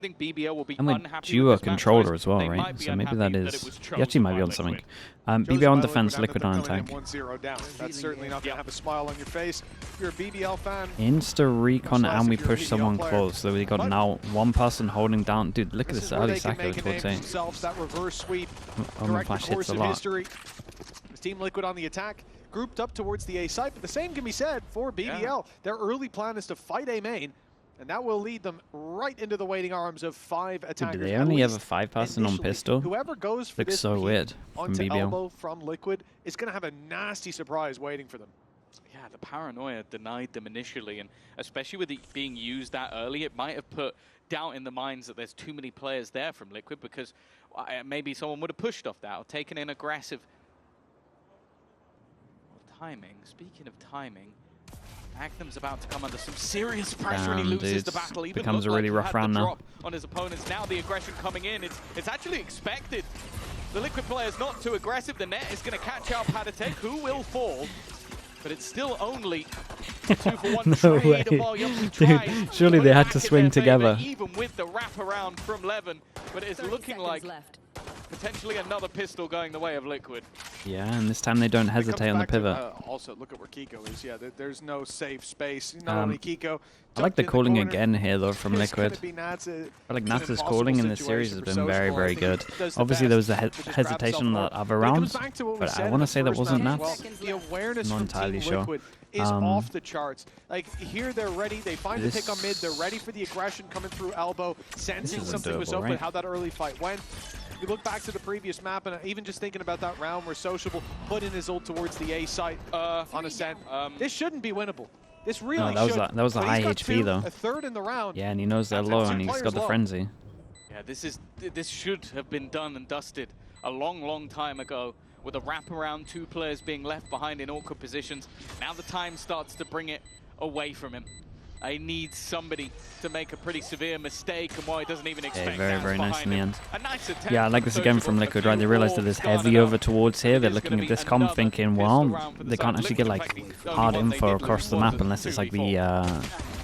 think BBL will be and with duo controller as well, right? So maybe that is... He actually might be on something. BBL on defense, Liquid on attack. That's certainly not going to have a smile on your face. If you're a BBL fan... Insta recon and we push someone close. So we got now one person holding down. Dude, look at this early Sacco towards A. That reverse sweep. Oh, my flash hits a lot. Team Liquid on the attack, grouped up towards the A site, but the same can be said for BBL. Yeah. Their early plan is to fight A main, and that will lead them right into the waiting arms of 5 attackers. Dude, do they only have a 5-person on pistol? Whoever goes for looks this so weird from BBL. Elbow from Liquid is going to have a nasty surprise waiting for them. Yeah, the paranoia denied them initially, and especially with it being used that early, it might have put doubt in the minds that there's too many players there from Liquid, because maybe someone would have pushed off that or taken an aggressive... Timing. Speaking of timing, Magnum's about to come under some serious pressure, and he loses the battle. Even becomes a really rough round now. On his opponents. Now the aggression coming in. It's actually expected. The Liquid player is not too aggressive. The net is going to catch out Patatek, who will fall. But it's still only 2-for-1 no trade. way. Dude, surely they had to swing together. Even with the wraparound from Levin. But it's looking like potentially another pistol going the way of Liquid. Yeah, and this time they don't hesitate on the pivot. Also, look at where Kiko is. Yeah, there's no safe space. Not only Kiko. I like the calling again here, though, from Liquid. I feel like Natsa's calling in this series has been very, very good. Obviously, there was a hesitation in the other rounds, but I want to say that wasn't Nats. I'm not entirely sure. Is off the charts. Like, here they're ready. They find the pick on mid. They're ready for the aggression coming through elbow, sensing something was open, how that early fight went. You look back to the previous map, and even just thinking about that round where Sociable put in his ult towards the A site on Ascent. This shouldn't be winnable. This really that was a high HP though. A third in the round. Yeah, and he knows they're low, and he's got the frenzy. Yeah, this should have been done and dusted a long, long time ago, with a wraparound, 2 players being left behind in awkward positions. Now the time starts to bring it away from him. He needs somebody to make a pretty severe mistake, and he doesn't even expect. Very, very nice in the end. A nice attempt. Yeah, I like this again from Liquid, right? They realize that there's heavy over towards here. They're looking at this comp thinking, well, they can't actually get like hard info across the map unless it's like the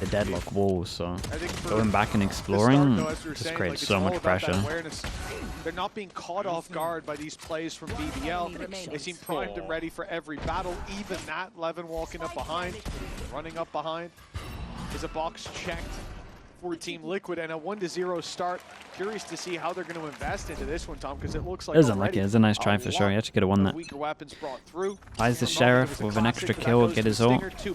deadlock walls. So going back and exploring just creates so much pressure. They're not being caught off guard by these plays from BBL. They seem primed and ready for every battle. Even that, Levin walking up behind, running up behind. Is a box checked for Team Liquid, and a 1-0 start. Curious to see how they're going to invest into this one, Tom, because it looks like it was unlucky. It was a nice try for sure. He actually could have won that. Buys the Sheriff with an extra kill, get his ult. Oh,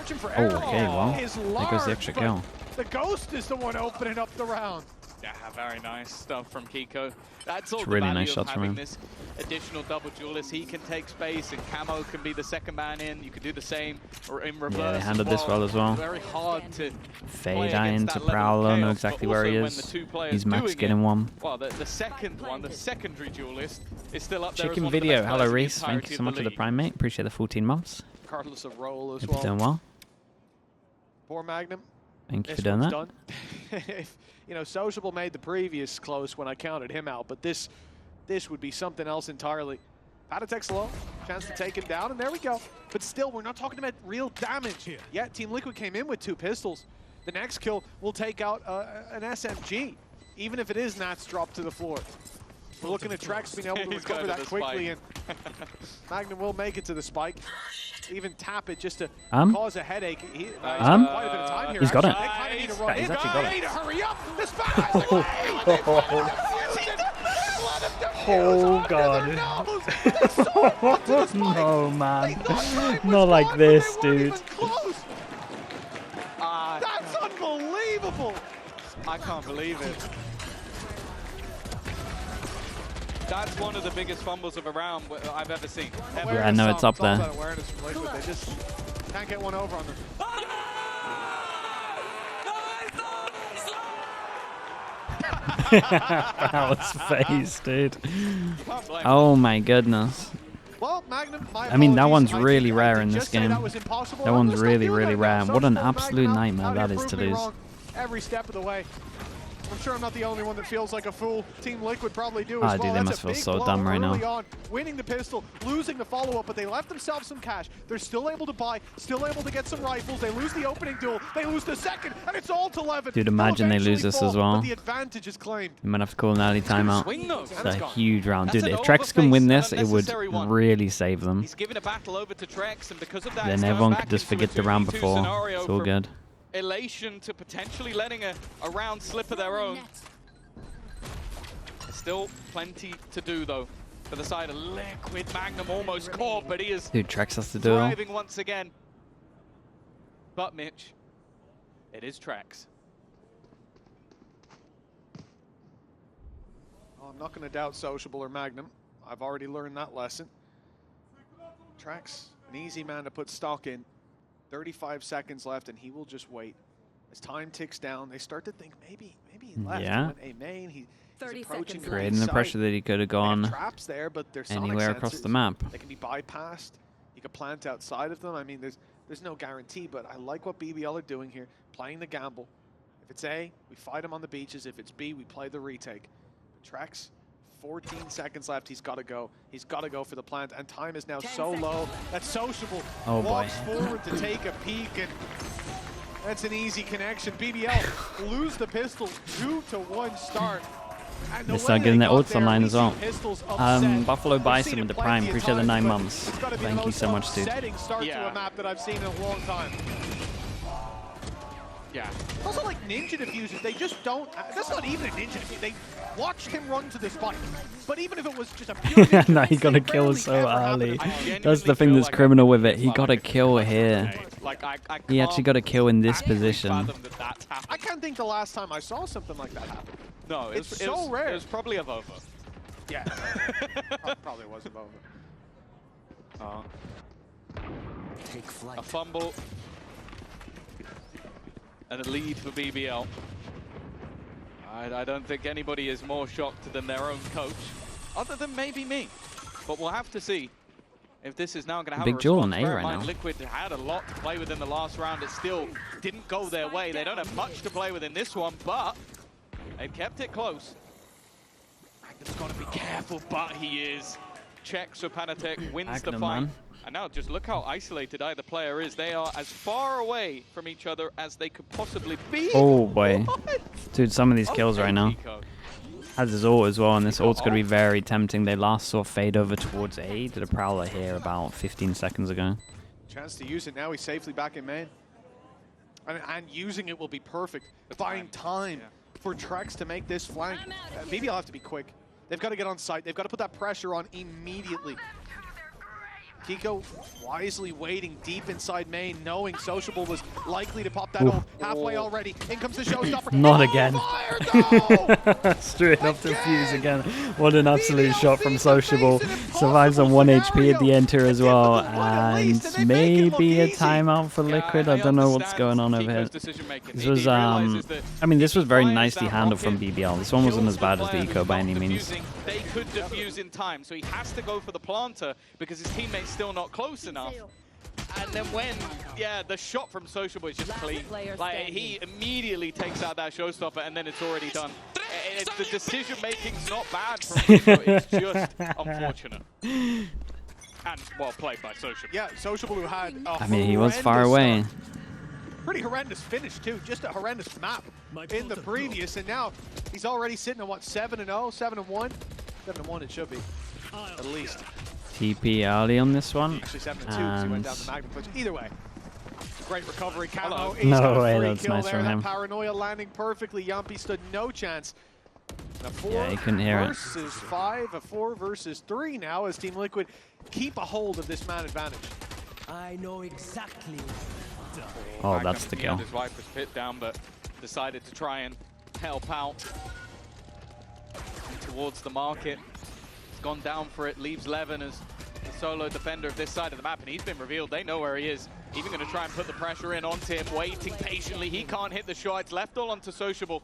okay, well, there goes the extra kill. The Ghost is the one opening up the round. Yeah, very nice stuff from Kiko. That's all really nice shots from him. This additional double duelist. He can take space, and Camo can be the second man in. You could do the same or in reverse. Yeah, they handled this well as well. Very hard to fade into Prowler, know exactly where he is. He's max getting one. Well, the second one, the secondary duelist, is still up there. Chicken video. Hello, Reese. Thank you so much for the Prime, mate. Appreciate the 14 months. Regardless of role as Hope well. you're doing well. Poor Magnum. Thank you for doing that. You know, Sociable made the previous close when I counted him out, but this would be something else entirely. Patatek's low, chance to take him down, and there we go. But still, we're not talking about real damage here. Yeah, Team Liquid came in with 2 pistols. The next kill will take out an SMG, even if it is Nats dropped to the floor. We're looking at Trex being able to recover that quickly, and Magnum will make it to the spike. Even tap it just to cause a headache. He's got quite a bit of time here. He's got it. He's actually got it. Hurry up! The Oh god. No man. Not like this, dude. That's unbelievable. I can't believe it. That's one of the biggest fumbles of a round I've ever seen. Yeah, no, it's up there. They just can't get one over on them. Prowler's face, dude. Oh my goodness. Well, Magnum, I mean, that one's really rare in this game. That one's really, really rare. And what an absolute nightmare that is to lose. Every step of the way. I'm sure I'm not the only one that feels like a fool. Team Liquid probably do as well. Dude, they must feel so dumb right now. On, winning the pistol, losing the follow-up, but they left themselves some cash. They're still able to buy, still able to get some rifles. They lose the opening duel, they lose the second, and it's all to 11. Dude, imagine they lose this as well. The advantage is claimed. You might have to call an early timeout. It's a huge round. Dude, if Trex can win this, it would really save them. He's giving a battle over to Trex, and because of that, then everyone could just forget the round before. It's all good. Elation to potentially letting a round slip of their own. There's still plenty to do though for the side of Liquid. Magnum almost caught, but he is Trex has to do thriving once again. But Mitch, it is Trex. Oh, I'm not going to doubt Sociable or Magnum. I've already learned that lesson. Trex, an easy man to put stock in. 35 seconds left, and he will just wait. As time ticks down, they start to think maybe he left. Yeah. He went A main. He's approaching creating the pressure that he could have gone traps there, but there's anywhere across the map. They can be bypassed. You can plant outside of them. I mean, there's no guarantee, but I like what BBL are doing here, playing the gamble. If it's A, we fight him on the beaches. If it's B, we play the retake. Trex, 14 seconds left. He's got to go. He's got to go for the plant, and time is now so low that Sociable walks forward to take a peek, and that's an easy connection. BBL lose the pistol, 2-1 start. They start getting their ults online as well. Buffalo Bison with the Prime. Appreciate the 9 months. Thank you so much, dude. Start to a map that I've seen in a long time. Yeah. Also, like ninja diffusers, they just don't. That's not even a ninja diffuser. They watched him run to the spike. But even if it was just a pure ninja, no, he got a kill so early. That's the thing that's criminal with it. He got a kill here. He actually got a kill in this position. I can't think the last time I saw something like that happen. No, it's so rare. It was probably a Vova. Yeah, probably was a Vova. Take flight. A fumble. And a lead for BBL. I don't think anybody is more shocked than their own coach, other than maybe me. But we'll have to see if this is now going to have big a duel on response. A right now. Liquid had a lot to play with in the last round. It still didn't go their way. They don't have much to play with in this one, but they've kept it close. Magnum's got to be careful, but he is. Checks for Panatek, wins the fight. Man. And now just look how isolated either player is. They are as far away from each other as they could possibly be. Oh boy. What? Dude, some of these kills right now. Has his ult as well, and this ult's going to be very tempting. They last saw fade over towards A. Did a Prowler here about 15 seconds ago. Chance to use it now. He's safely back in main. And using it will be perfect. Buying time for Trex to make this flank. Maybe I'll have to be quick. They've got to get on site. They've got to put that pressure on immediately. Kiko wisely waiting deep inside main, knowing Sociable was likely to pop that ult halfway already. In comes the showstopper. Not again. Fire, Straight up to fuse again. What an absolute shot from Sociable. Survives on 1 HP at the enter as well. And maybe a timeout for Liquid. I don't know what's going on over here. This was, I mean, this was very nicely handled from BBL. This one wasn't as bad as the eco by any means. They could defuse in time, so he has to go for the planter because his teammates still not close enough. And then when, the shot from Sociable is just clean. Like, he immediately takes out that showstopper and then it's already done. The decision making's not bad from Kiko, it's just unfortunate. And well played by Sociable. Yeah, Sociable who had I mean, he was far away. Pretty horrendous finish too, just a horrendous map in the previous, and now he's already sitting at what, 7-0, 7-1? 7-1 it should be, at least. TP early on this one. Actually 7-2, because he went down the Magnum push. Either way, great recovery. Camo, no way, that's nice from him. Paranoia landing perfectly. Yumpy stood no chance. A 4 he couldn't hear versus 5, a 4 versus 3 now as Team Liquid keep a hold of this man advantage. I know exactly. Oh, that's the kill. His Viper's pit down, but decided to try and help out towards the market. He's gone down for it, leaves Levin as the solo defender of this side of the map, and he's been revealed. They know where he is. Even going to try and put the pressure in onto him, waiting patiently. He can't hit the shot. It's left all onto Sociable.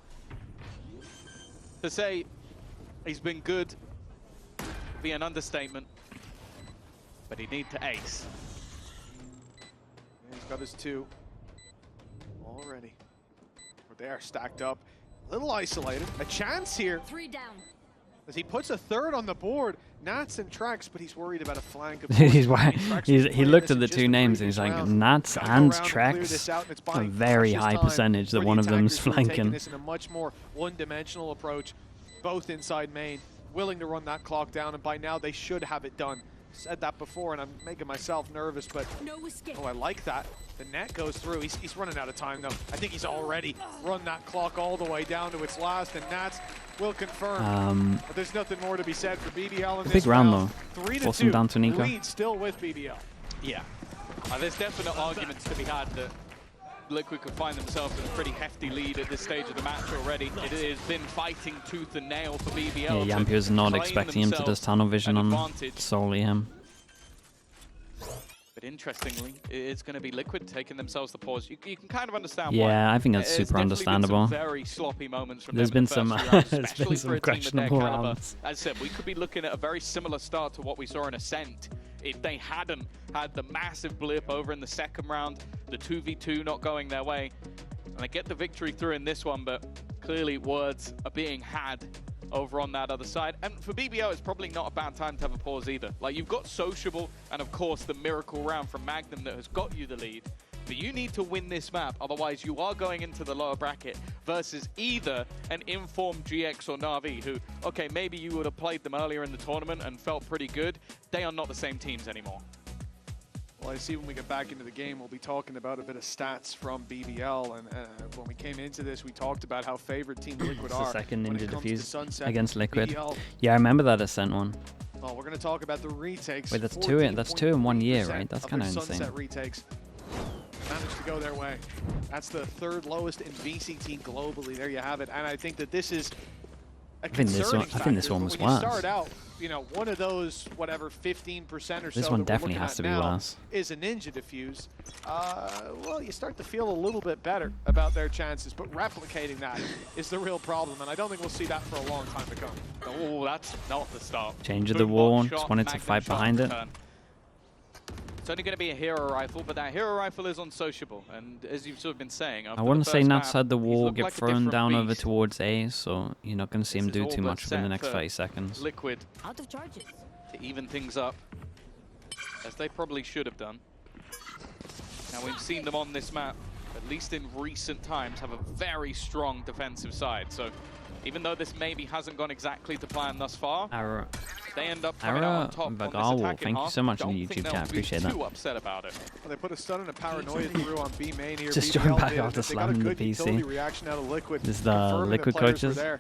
To say he's been good would be an understatement, but he'd need to ace. He's got his 2 already. But they are stacked up. A little isolated. A chance here. 3 down. As he puts a third on the board. Nats and Trex, but he's worried about a flank. He looked at the two names and he's like, Nats and Trex. A very high percentage that one of them's flanking. This in a much more one-dimensional approach, both inside main, willing to run that clock down, and by now they should have it done. Said that before, and I'm making myself nervous, but oh, I like that. The net goes through. He's running out of time, though. I think he's already run that clock all the way down to its last, and Nats will confirm. But there's nothing more to be said for BBL in this big round, though. 3-2. Force him down to Nico. Lead still with BBL. Yeah. There's definite arguments to be had that Liquid could find themselves in a pretty hefty lead at this stage of the match already. It has been fighting tooth and nail for BBL. Yeah, Yampio's not expecting him to just tunnel vision on solely him. But interestingly, it's going to be Liquid taking themselves the pause. You can kind of understand why. Yeah, I think that's super understandable. Very sloppy moments from there's been some questionable rounds. As I said, we could be looking at a very similar start to what we saw in Ascent. If they hadn't had the massive blip over in the second round, the 2v2 not going their way, and they get the victory through in this one, but clearly words are being had over on that other side. And for BBL, it's probably not a bad time to have a pause either. Like, you've got Sociable and, of course, the miracle round from Magnum that has got you the lead. But you need to win this map, otherwise you are going into the lower bracket versus either an informed GX or Na'Vi who, okay, maybe you would have played them earlier in the tournament and felt pretty good. They are not the same teams anymore. Well, I see when we get back into the game, we'll be talking about a bit of stats from BBL. And when we came into this, we talked about how favorite Team Liquid are. The second Ninja Diffuse Sunset, against Liquid. BBL. Yeah, I remember that Ascent one. Well, we're going to talk about the retakes. Wait, that's two in 1 year, right? That's kind of insane. Sunset retakes managed to go their way. That's the third lowest in VCT globally. There you have it. And I think that this is a concerning factor. I think this one was when you worse. start out, you know, one of those, whatever, 15% or so. This one definitely has to be worse. Is a Ninja Diffuse. Well, you start to feel a little bit better about their chances, but replicating that is the real problem, and I don't think we'll see that for a long time to come. Oh, that's not the start. Change of the war, just wanted to fight behind it. It's only going to be a hero rifle, but that hero rifle is on Sociable, and as you've sort of been saying, I wouldn't say Nats had the wall get thrown down over towards A, so you're not going to see him do too much within the next 30 seconds. Liquid out of charges to even things up, as they probably should have done. Now we've seen them on this map, at least in recent times, have a very strong defensive side. So even though this maybe hasn't gone exactly to plan thus far, they end up coming out on top on this attacking half. Thank you so much on the YouTube chat. Appreciate that. Too upset about it. Well, they put a stun and a paranoia through on B main here. Just join back after slamming the PC. This is the Liquid coaches. Yeah,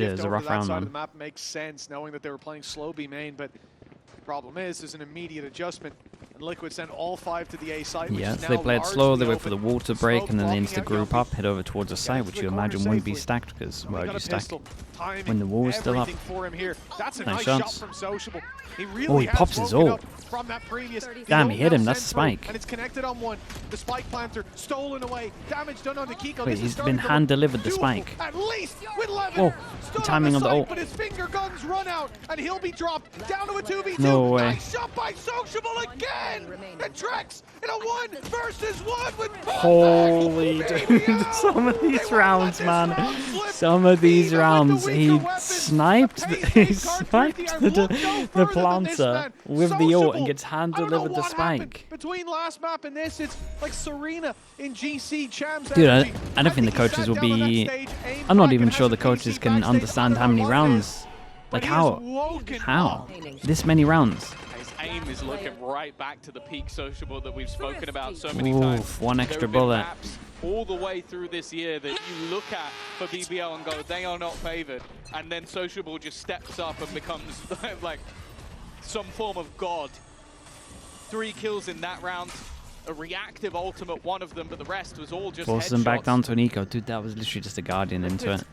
it's a rough round, man. The map makes sense, knowing that they were playing slow B main, but the problem is there's an immediate adjustment. And Liquid send all 5 to the A site. Yeah, so they play it slow, they wait for the wall to break, and then they insta group up, head over towards the site, which you imagine wouldn't be stacked, because why would you stack when the wall is still up? Nice shots. Oh, he pops his ult. Damn, he hit him, that's the spike. And it's connected on one. The spike planter stolen away. Damage done on the Kiko. Wait, he's been hand-delivered the spike. At least with 11. Whoa, the timing of the ult. But his finger guns run out, and he'll be dropped down to a 2v2. No way. Nice shot by Sociable again. And Trex in a 1 versus 1 with holy dude, some of these rounds, man. Some of these rounds, he sniped the planter with the ult and gets hand-delivered the spike. Between last map and this, it's like Serena in GC champs. Dude, I don't think the coaches will be... I'm not even sure the coaches can understand how many rounds. Like, how? How? This many rounds? His aim is looking right back to the peak Sociable that we've spoken about so many times. One extra bullet. All the way through this year that you look at for BBL and go, they are not favored. And then Sociable just steps up and becomes like some form of god. 3 kills in that round. A reactive ultimate, one of them, but the rest was all just forces him back down to an eco. Dude, that was literally just a Guardian into it.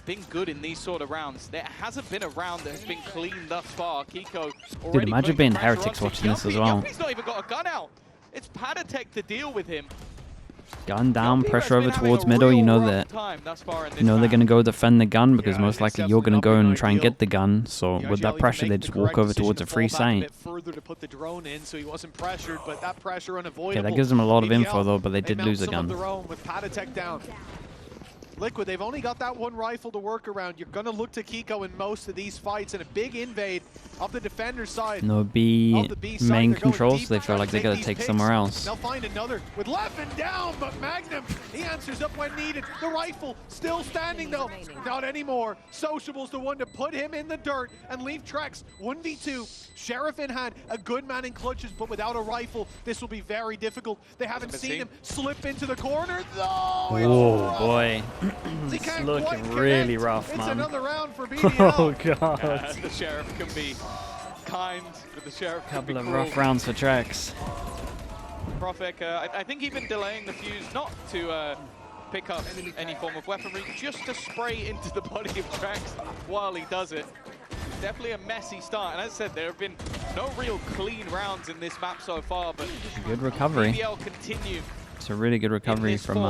Been good in these sort of rounds. There hasn't been a round that has been clean thus far. Kiko already. Dude, imagine being Heretics watching this as well. He's not even got a gun out. It's Patatek to deal with him. Gun down, pressure over towards middle. You know that. You know they're gonna go defend the gun because most likely you're gonna go and try and get the gun. So with that pressure, they just walk over towards a free site. Okay, that gives them a lot of info though, but they did lose a gun. Liquid, they've only got that one rifle to work around. You're going to look to Kiko in most of these fights, and a big invade of the defender side. No B main control, so they feel like they got to take somewhere else. They'll find another with Levin down, but Magnum, he answers up when needed. The rifle still standing though. Not anymore. Sociable's the one to put him in the dirt and leave Trex 1v2. Sheriff in hand, a good man in clutches, but without a rifle, this will be very difficult. They haven't seen him slip into the corner. Oh boy. It's looking really rough, man. It's another round for BBL. Oh god. The Sheriff can be kind, but the Sheriff can be Couple of cruel. rough rounds for Trex. Profek, I think even delaying the fuse, not to pick up any form of weaponry, just to spray into the body of Trex while he does it. Definitely a messy start, and as I said, there have been no real clean rounds in this map so far, but Good recovery. BBL continue. It's a really good recovery from the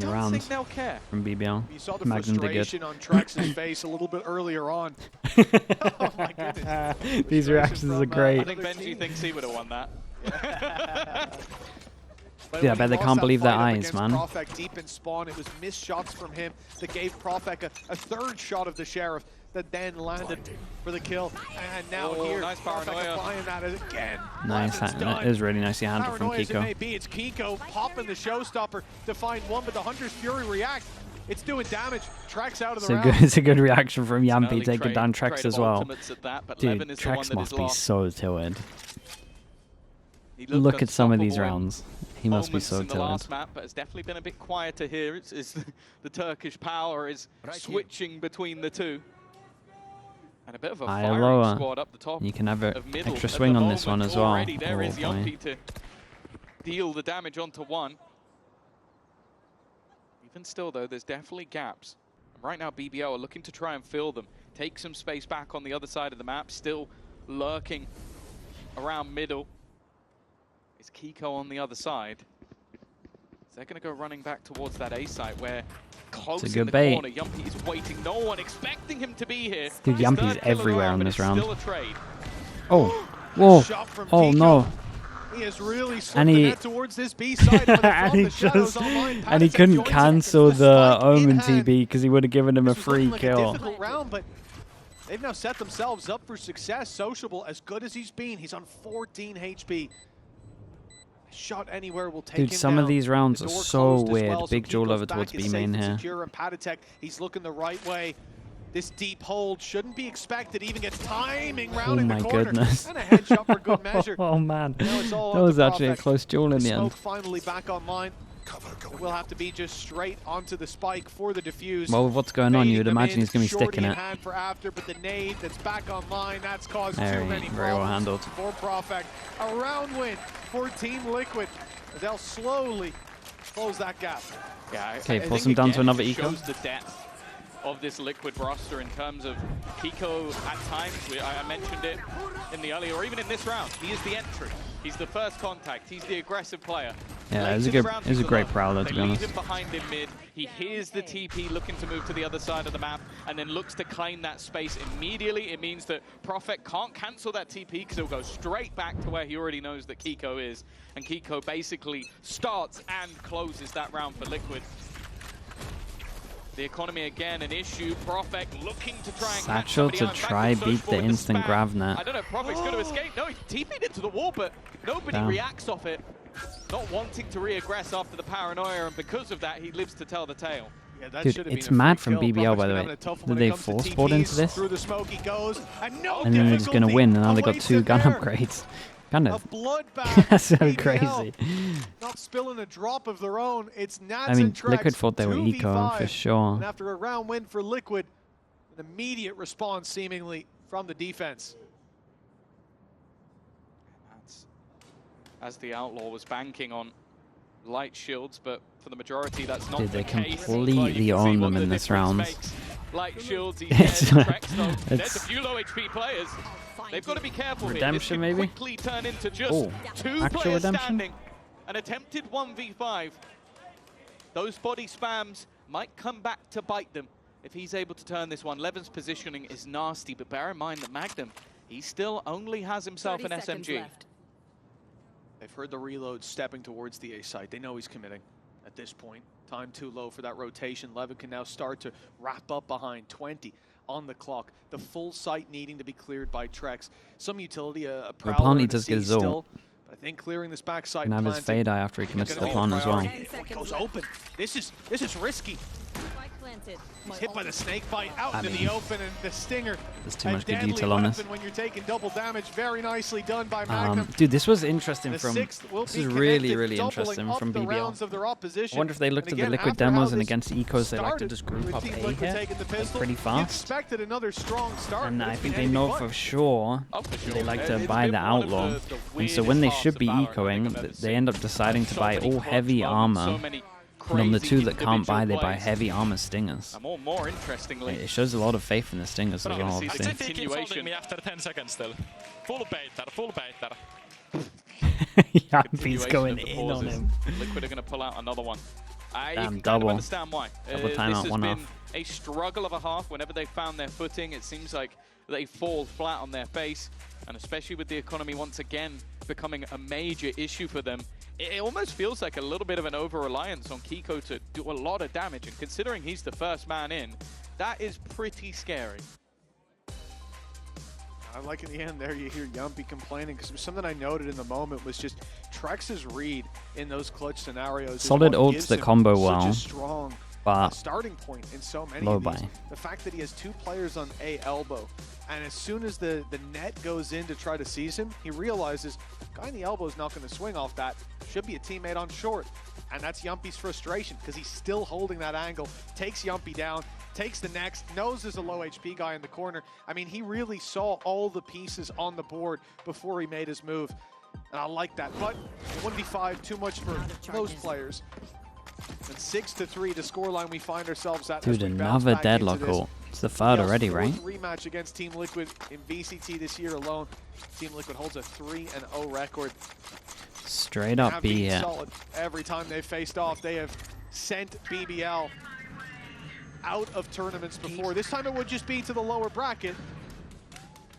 round think they'll care. from BBL. You saw the Magnum did frustration good. on Trex's face a little bit earlier on. Oh my goodness. These reactions are I great. think Benji thinks he would have won that. Yeah, I bet they can't believe their eyes, man. Profek deep in spawn, it was missed shots from him that gave Profek a third shot of the Sheriff that then landed for the kill. And now here, nice Profek paranoia. applying that again. Nice, that is really nicely handled from Paranoia as it may Kiko. be, it's Kiko popping the showstopper to find one, but the Hunter's Fury reacts. It's doing damage. Trex out of the round. It's a good reaction from Yampi Early taking down Trex trade as of well. ultimates at that, but Dude, Levin is the one Trex that must is be lost. so tilted. He looked Look at some of these unstoppable in rounds. He must be moments so in the last tilted. map, but it's definitely been a bit quieter here. It's the Turkish power is switching between the two. And a bit of a Higher, firing lower. squad up the top. You can have an of middle extra at swing the on this one moment. as well. Already there Oh, is boy. Yumpy to deal the damage onto one. Even still though, there's definitely gaps. And right now BBL are looking to try and fill them. Take some space back on the other side of the map, still lurking around middle. Is Kiko on the other side? They're going to go running back towards that A site where close It's a in good the bait. corner, Yumpy is waiting. No one expecting him to be here. Dude, His Yumpy's third kill of the everywhere on but this it's round. Still a trade. Oh, whoa. Shot from Oh Kiko. no. He is really slipped And the he- net towards this B side. but and from he the shadows just online, and he Patek couldn't joins it. cancel the spike in Omen hand. TB because he would have given him a This was free looking like a kill. difficult round, but they've now set themselves up for success. Sociable, as good as he's been, he's on 14 HP. A shot anywhere will take Dude, him some down. of these rounds The are door so closed as weird. well, so Big duel Kiko's over towards back is B safe main and here. secure, and Patek, he's looking the right way. This deep hold shouldn't be expected. Even gets timing round Oh in the my corner. goodness. And a headshot for good measure. Oh man, Now it's all that on was to actually a Profek. close duel in the Smoke end. finally back online. It will have to be just straight onto the spike for the defuse. Well, with what's going on, you would Baiting them imagine in, he's going to be shorty sticking in it. hand for after, but the nade that's back online, that's caused Very- too many very well problems handled. for Profek. A round win for Team Liquid. They'll slowly close that gap. Yeah, Okay, I force think him down again, to another it eco. shows the depth of this Liquid roster in terms of Kiko at times. I mentioned it in the earlier, or even in this round. He is the entry. He's the first contact. He's the aggressive player. Yeah, Late it was a in the good, round, it was a he's great alone. prowler They to be leave honest. him behind in mid. He hears the TP looking to move to the other side of the map and then looks to claim that space immediately. It means that Profek can't cancel that TP because he'll go straight back to where he already knows that Kiko is. And Kiko basically starts and closes that round for Liquid. The economy again an issue. Profek looking to try and catch Satchel somebody to out. In fact, try it's beat Sociable the with instant spam. grav net. I don't know if Profek's going to escape. No, he TP'd into the wall, but nobody Damn. reacts off it. Not wanting to re-aggress after the paranoia, and because of that, he lives to tell the tale. Yeah, that Dude, should have it's been a mad free from kill. BBL, Profek's by the been way. having a tough one Did when they it comes to force board into TPs. this? Through the smoke he goes, and no And then they're just going to difficulty win, and now they got awaits 2 him gun there. upgrades. Kind A of. bloodbath. That's so BBL, crazy. Not spilling a drop of their own. It's Nats I mean, and Trex, Liquid thought they were 2v5. eco for sure. And after a round win for Liquid, an immediate response seemingly from the defense. That's as the Outlaw was banking on light shields, but for the majority that's not Dude, the they case. completely But you can see owned what them the in this difference round. makes. Light shields, he's It's- dead. Trex, though, there's it's a few low HP players. They've got to be careful Redemption, here. This maybe? could quickly turn into just Oh, 2 actual players redemption? standing. An attempted 1v5. Those body spams might come back to bite them if he's able to turn this one. Levin's positioning is nasty, but bear in mind that Magnum, he still only has himself an SMG. They've heard the reload stepping towards the A site. They know he's committing. at this point. Time too low for that rotation. Levin can now start to wrap up behind 20 on the clock. The full site needing to be cleared by Trex. Some utility, a Prowler He does get his ult. But I think clearing this backside Can have his fade eye after he commits to the plant as well. Goes open. This is risky. He's hit by the snake bite out into the open, and the stinger. There's too much good util on this. When you're taking double damage, very nicely done by Magnum. Dude, this was interesting this is really interesting from BBL. I wonder if they looked at the Liquid demos and against Ecos, they like to just group up A here pretty fast. And I think they know for sure they like to buy the Outlaw. And so when they should be ecoing, they end up deciding to buy all heavy armor. And on the two that can't buy, they buy heavy armor stingers. More interestingly, it shows a lot of faith in the stingers as well, obviously. He keeps holding me after 10 seconds still. Full baiter, full baiter. He's going in on him. Liquid are going to pull out another one. Damn, you double. Kind of understand why. Double timeout, this one has off. been a struggle of a half. Whenever they found their footing, it seems like they fall flat on their face. And especially with the economy once again becoming a major issue for them, it almost feels like a little bit of an over-reliance on Kiko to do a lot of damage. And considering he's the first man in, that is pretty scary. I like in the end there you hear Yumpy complaining, because something I noted in the moment was just Trex's read in those clutch scenarios. Solid ults that combo well, strong but starting point in so many low of these. buy. The fact that he has two players on A elbow, and as soon as the net goes in to try to seize him, he realizes guy in the elbow is not going to swing off that. Should be a teammate on short. And that's Yumpy's frustration, because he's still holding that angle, takes Yumpy down, takes the next, knows there's a low HP guy in the corner. I mean, he really saw all the pieces on the board before he made his move. And I like that. But 1v5, too much for most players. And 6-3 the scoreline we find ourselves at. Dude, another deadlock ult. It's the third already, right? Rematch against Team Liquid in VCT this year alone. Team Liquid holds a 3-0 record. Straight up B here. Solid. Every time they've faced off, they have sent BBL out of tournaments before. This time it would just be to the lower bracket,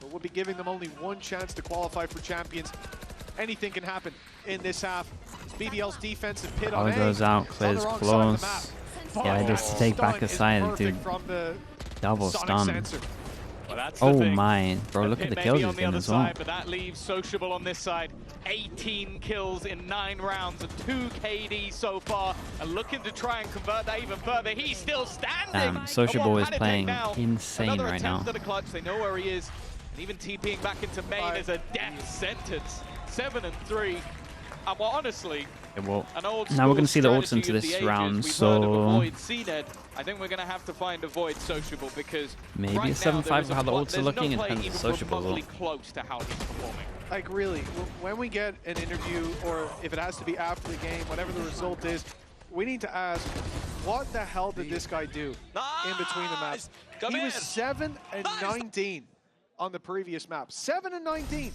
but we'll be giving them only one chance to qualify for champions. Anything can happen in this half. BBL's defensive pit on A. Goes out, clears close. Yeah, just take back a side, dude. Double stun. Well, oh my, bro, look at the kills he's doing as well. But that leaves Sociable on this side. 18 kills in 9 rounds and 2 KD so far. And looking to try and convert that even further. He's still standing. Sociable is playing insane right now. Another clutch. They know where he is. And even TPing back into main is a death sentence. 7-3. And well, honestly, now we're going to see the ults into this round, so I think we're going to have to find a Void Sociable, because maybe a 7-5 for how the ults are looking, and depends on Sociable. Close to how he's performing. Like really, when we get an interview, or if it has to be after the game, whatever the result is, we need to ask, what the hell did this guy do in between the maps? He was 7-19 on the previous map. 7-19.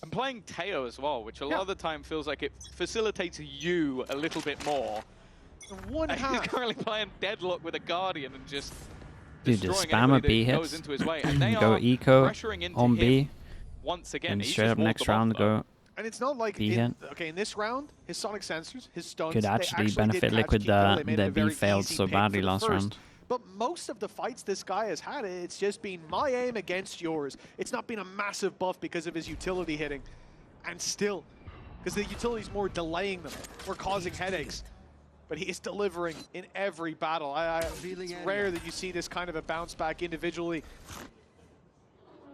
I'm playing Teo as well, which a lot of the time feels like it facilitates you a little bit more. He's currently playing Deadlock with a Guardian and just spam a B hits, into his way. And they go eco on B, once again, and straight up next round go. And it's not like in this round, his sonic sensors, his stuns, could actually benefit Liquid that B failed so badly last round. But most of the fights this guy has had, it's just been my aim against yours. It's not been a massive buff because of his utility hitting. And still, because the utility's more delaying them, or causing headaches. But he is delivering in every battle. It's rare that you see this kind of a bounce back individually.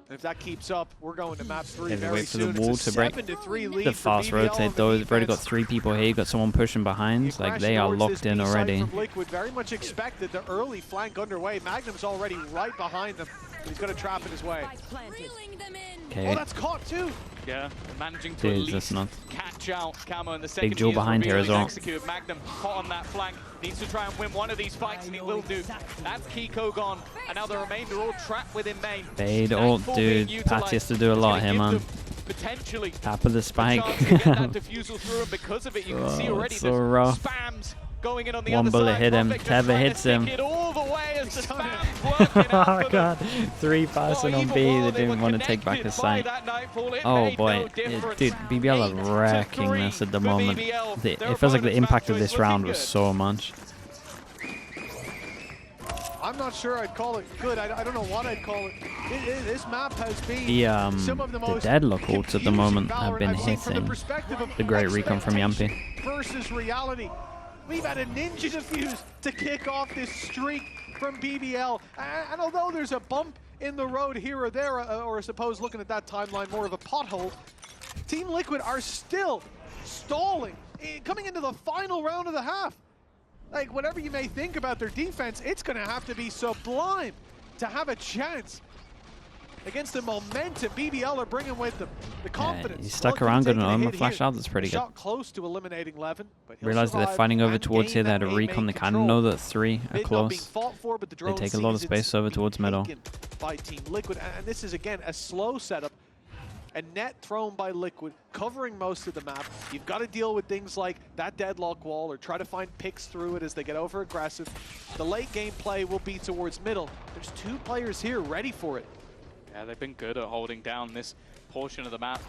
And if that keeps up, we're going to map 3 very wait for soon. the wall to break. The fast rotate though. They've already got 3 people here. You've got someone pushing behind. Like, they are locked in already. Liquid very much expected the early flank underway. Magnum's already right behind them. He's got a trap in his way. Okay. Oh, that's caught too. Yeah, managing to at least catch out Camo in the second. Big Jewel behind here as well. Magnum hot on that flank. Needs to try and win one of these fights, and he will do. That's Kiko gone, and now the remainder all trapped within main. Fade ult, dude. Patty has to do a lot here, man. Potentially tap of the spike. Diffusal through, and because of it, you can see already so rough. Spams going in on the One other bullet side. hit him. Teva hits him. all the way as the spam's working out Oh for god, them. 3 passing on B. They didn't want to take back the site. Oh boy, dude, BBL are wrecking this at the moment. It feels like the impact of this round was so much. I'm not sure I'd call it good. I don't know what I'd call it. This map has been some of the most deadlock ults at the moment have been hitting. The great recon from Yampi. Versus reality. We've had a ninja defuse to kick off this streak from BBL. And although there's a bump in the road here or there, or I suppose looking at that timeline, more of a pothole, Team Liquid are still stalling, coming into the final round of the half. Like, whatever you may think about their defense, it's going to have to be sublime to have a chance against the momentum BBL are bringing with them. The confidence. Yeah, he stuck around good and almost flash out. That's pretty good. Shot close to eliminating Levin, but realized they're fighting over towards here. They had a recon. They kind of know that 3 are close. They take a lot of space over towards middle. By Team Liquid, and this is again a slow setup. A net thrown by Liquid, covering most of the map. You've got to deal with things like that deadlock wall or try to find picks through it as they get over aggressive. The late game play will be towards middle. There's 2 players here ready for it. Yeah, they've been good at holding down this portion of the map.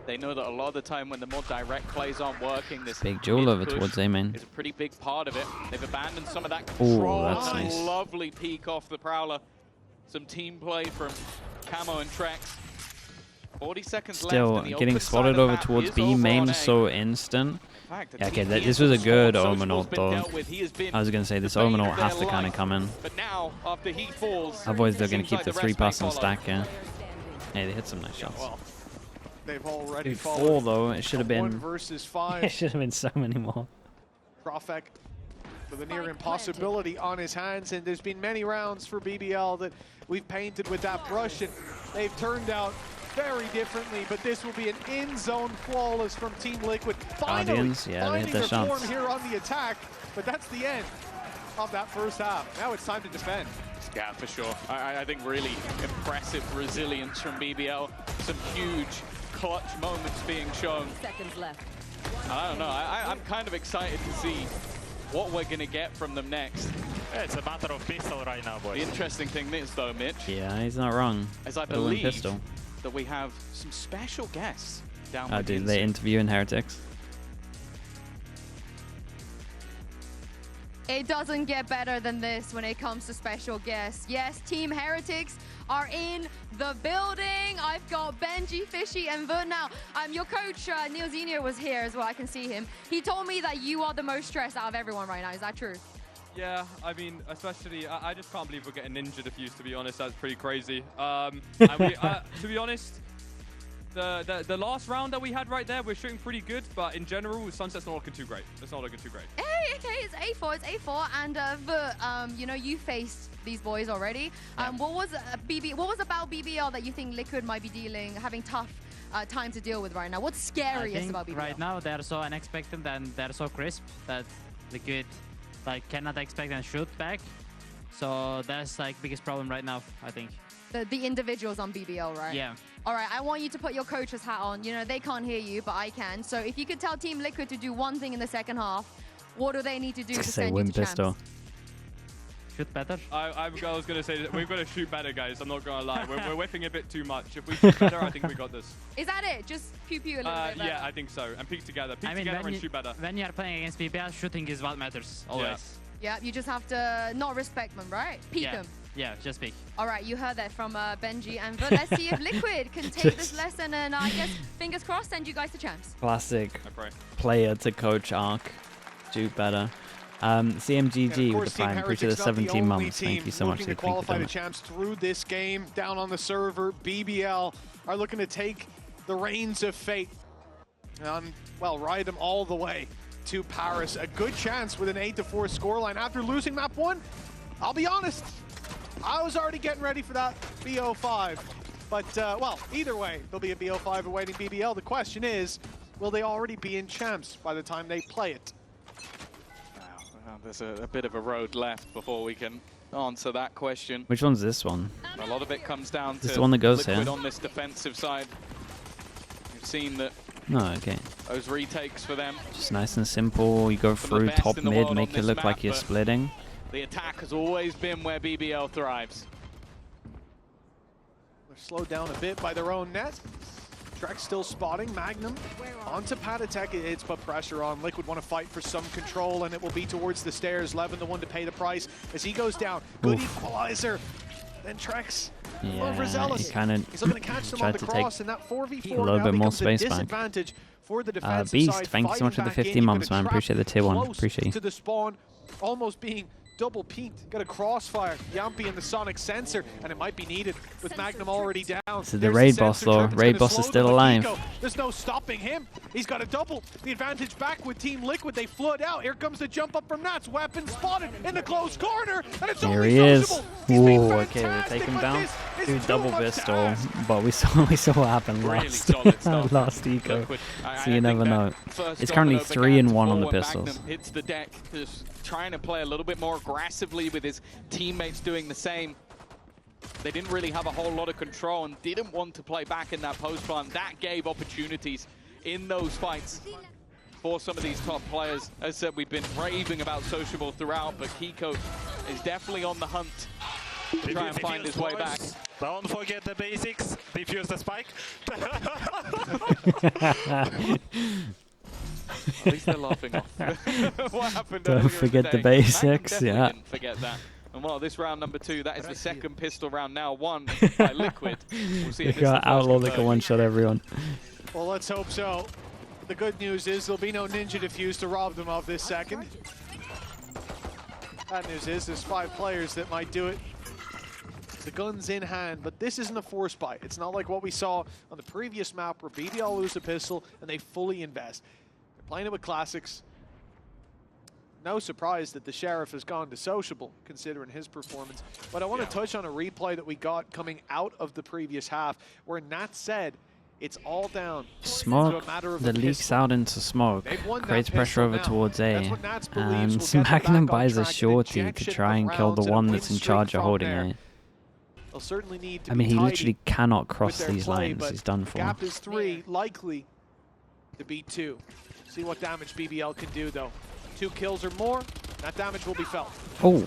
They know that a lot of the time when the more direct plays aren't working, this big duel over towards A main is a pretty big part of it. They've abandoned some of that control. Oh, that's nice. Lovely peek off the Prowler. Some team play from Camo and Trex. 40 seconds still left, getting spotted over towards B main so instant. Yeah, okay, this was a good Omen ult though. I was going to say this Omen ult has to kind of come in. But now, after he falls, otherwise they're going to keep the 3 pass on stack, yeah. Hey, they hit some nice shots. Well, they've already 4 though, it should have been 1 versus 5. It should have been so many more. Profek with a near impossibility on his hands, and there's been many rounds for BBL that we've painted with that brush, and they've turned out very differently, but this will be an in-zone flawless from Team Liquid. Finally, finding their form here on the attack, but that's the end of that first half. Now it's time to defend. Yeah, for sure. I think really impressive resilience from BBL. Some huge clutch moments being shown. Seconds left. I don't know. I'm kind of excited to see what we're going to get from them next. Yeah, it's a matter of pistol right now, boys. The interesting thing is, though, Mitch. Yeah, he's not wrong. As I believe that we have some special guests down with dude, they interviewing Heretics. It doesn't get better than this when it comes to special guests. Yes, Team Heretics are in the building. I've got Benji, Fishy, and Vern now. Your coach, Neil Zenio, was here as well. I can see him. He told me that you are the most stressed out of everyone right now. Is that true? Yeah, I mean, especially, I just can't believe we're getting ninja defused, to be honest. That's pretty crazy. And to be honest, the last round that we had right there, we're shooting pretty good, but in general, Sunset's not looking too great. It's not looking too great. Hey, okay, it's A4, and you know, you faced these boys already. What was about BBL that you think Liquid might be having tough time to deal with right now? What's scariest about BBL? Right now, they're so unexpected and they're so crisp that Liquid cannot expect and shoot back. So that's biggest problem right now, I think. The individuals on BBL, right? Yeah. All right, I want you to put your coach's hat on. You know, they can't hear you, but I can. So if you could tell Team Liquid to do one thing in the second half, what do they need to do to send you to champs? Shoot better? I was going to say that we've got to shoot better, guys. I'm not going to lie. We're whiffing a bit too much. If we shoot better, I think we got this. Is that it? Just pew-pew a little bit better? Yeah, I think so. And peek together. Peek together and shoot better. When you are playing against BBL, shooting is what matters, always. Yeah, you just have to not respect them, right? Peek them. Yeah, just peek. All right, you heard that from Benji. And let's see if Liquid can take this lesson. And I guess, fingers crossed, send you guys to champs. Classic player to coach arc. Do better. CMGG with the Prime, appreciate the 17 months. Thank you so much. To qualify the champs through this game down on the server. BBL are looking to take the reins of fate and, well, ride them all the way to Paris. A good chance with an 8-4 scoreline after losing map 1. I'll be honest, I was already getting ready for that BO5. But, well, either way, there'll be a BO5 awaiting BBL. The question is, will they already be in champs by the time they play it? There's a bit of a road left before we can answer that question. Which one's this one? A lot of it comes down to the one that goes Liquid here? On this defensive side. You've seen that. No, okay. Those retakes for them. Just nice and simple. You go through top mid, make it look like you're splitting. The attack has always been where BBL thrives. They're slowed down a bit by their own net. Trex still spotting Magnum onto Patatek. It's put pressure on. Liquid want to fight for some control, and it will be towards the stairs. Levin the one to pay the price as he goes down. Good equalizer. Then Trex overzealous. He kind of He's looking to catch them on the cross, and that 4v4 a little now bit more becomes a space back. disadvantage for the defensive Beast, side. thank you so much for the Fighting 50 back in, months, you've got a man. Appreciate the tier 1. close Appreciate you. to the spawn, almost being double peaked. Got a crossfire. Yampi and the Sonic sensor, and it might be needed with Magnum already down. So the raid boss, though. Raid boss is still alive. There's no stopping him. He's got a double. The advantage back with Team Liquid. They flood out. Here comes the jump up from Nats. Weapon spotted in the close corner, and it's Here only he is. Sociable. Ooh, okay, we take him down. Do double pistol, but we saw what happened last last eco. So you never know. It's currently 3-1 on the pistols. Hits the deck, just trying to play a little bit more aggressively with his teammates doing the same. They didn't really have a whole lot of control and didn't want to play back in that post plant. That gave opportunities in those fights for some of these top players. As I said, we've been raving about Sociable throughout, but Kiko is definitely on the hunt to try and find his way back. Don't forget the basics. Defuse the spike. At least they're laughing off. What happened Don't forget the basics, yeah. Didn't forget that. And well, this round number 2, that is the second pistol round now won by Liquid. We'll see if They got Outlaw Liquor one-shot everyone. Well, let's hope so. The good news is there'll be no ninja defuse to rob them of this second. Bad news is there's 5 players that might do it. The gun's in hand, but this isn't a force buy. It's not like what we saw on the previous map where BBL lose a pistol and they fully invest. They're playing it with classics. No surprise that the Sheriff has gone to Sociable, considering his performance. But I want to touch on a replay that we got coming out of the previous half, where Nat said it's all down Smoke to a matter of that the leaks pistol. out into smoke, creates pressure over towards That's A, what Nats and believes will get them Magnum back on buys a track and shorty to injection try and of kill the rounds and a one win that's in streak charge of from holding there. A. They'll certainly need to I mean, be he tidy literally cannot with cross their these play, lines. but He's done for. Gap is 3, likely to be 2. See what damage BBL can do, though. 2 kills or more, that damage will be felt. Oh,